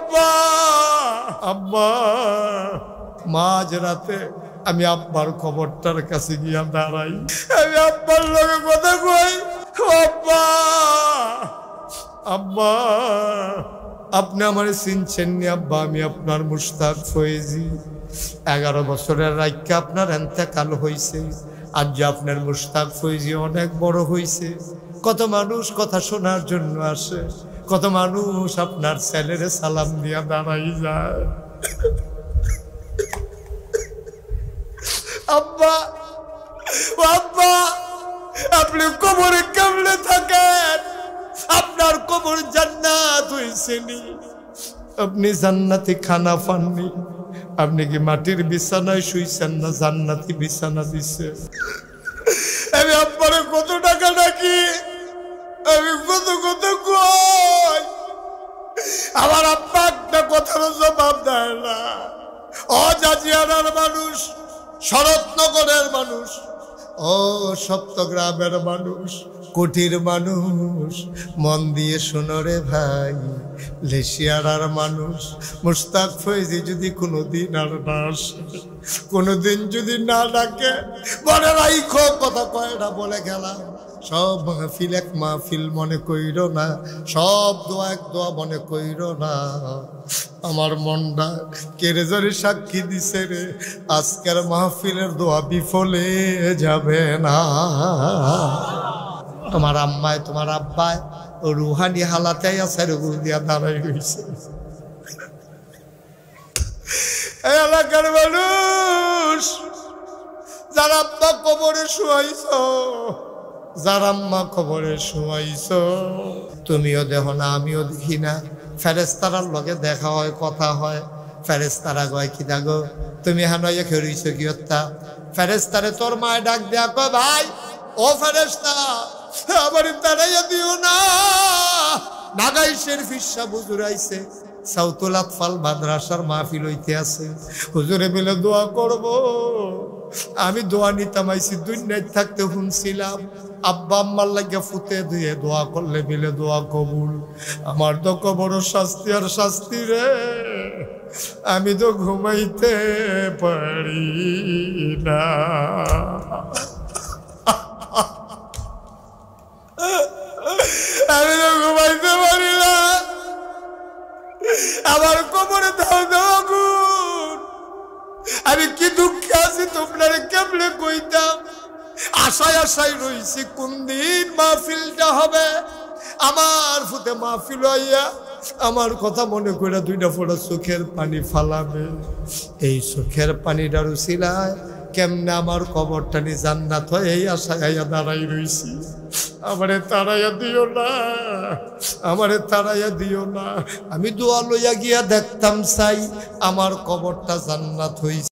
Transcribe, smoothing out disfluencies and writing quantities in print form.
আব্বা আব্বা মাঝরাতে আমি আব্বার কবরটার কাছে গিয়া দাঁড়াই, আমি আব্বার লগে কথা কই, আব্বা আব্বা আপনি আমার চিনছেন নি আব্বা, আমি আপনার মুশতাক ফয়েজি। 11 বছরের রাইকা আপনার এন্তেকাল হয়েছে, আজ যে আপনার মুশতাক ফয়েজি অনেক বড় হয়েছে। কত মানুষ কথা শোনার জন্য আসে, কত মানুষ আপনার ছেলেরে সালাম দিয়া দাঁড়াই যায়। আব্বা আব্বা আপনি কবরে কেমনে থাকেন? আপনার কবর জান্নাত হইছেনি, আপনি জান্নাতি খানা পাননি। আপনি কি মাটির বিছানায় শুইছেন না জান্নাতি বিছানা দিছেন? আমি আব্বারে কত টাকা ডাকি, আমি কত কত কই, আমার আব্বা একটা কথার জবাব দেয় না। অজাজিয়ানার মানুষ, শরৎনগরের মানুষ, ও সপ্তগ্রামের মানুষ, কুটির মানুষ, মন দিয়ে শোনো রে ভাই, লেশিয়ারার মানুষ মুশতাক ফয়েজি যদি কোনোদিন আর না আসে, কোনোদিন যদি না ডাকে, মনে রাইখো কথা কয়টা বলে গেলাম। সব মাহফিল এক মাহফিল মনে কইর না, সব দোয়া এক দোয়া মনে কইর না। আমার মনটা কেরেজারি সাক্ষী দিছে রে, আজকের মাহফিলের দোয়া বিফলে যাবে না। তোমার আম্মায় তোমার আব্বায় রুহানি হালাতে আছে, রুহু দিয়া দাঁড়াই হয়েছে। এই এলাকার মানুষ, যারা আব্বা কবরে শুয়াইছ, যার আম্মা কবরে শুয়াইছ, তুমিও দেখো না আমিও দেখি না, ফেরেশতারার লগে দেখা হয়, কথা হয়। ফেরেশতারা কয় কি দাগো তুমি হানাইয়া খেয়েছ কি হত্যা? ফেরেশতারে তোর মায় ডাক দেয়া কয় ভাই ও ফেরেশতা আবার তারাইয়া দিও না, নাগাইশের ফিসা হুজুর আইছে, সাউতুল আতফাল মাদ্রাসার মাহফিল হইতে আছে, হুজুরে মিলে দোয়া করব। আমি দোয়া নিতাম আইছি, দুনিয়ায় থাকতে শুনছিলাম আব্বা আম্মার লাগিয়া ফুতে ধুয়ে দোয়া করলে মিলে দোয়া কবুল। আমার তো কবর শাস্তি আর শাস্তি রে, আমি তো ঘুমাইতে পারি না। আমি তো ঘুমাইতে পারি না, আমার কবরে দাও দাও গুণ। আমি কি দুঃখে আছি তোমরা কেমনে কইতাম। আশায় আশায় রইছি কোন দিন মাহফিলটা হবে, আমার ফুতে মাহফিল হইয়া আমার কথা মনে করে দুইটা ফোঁটা চোখের পানি ফালাবে। এই চোখের পানিটার উছিলায় কেমনে আমার কবরটানি জান্নাত হয়, এই আশায় আইয়া দাঁড়াই রইছি। আমারে তাড়াইয়া দিও না, আমারে তাড়াইয়া দিও না। আমি দোয়া লইয়া গিয়া দেখতাম চাই আমার কবরটা জান্নাত হইছে।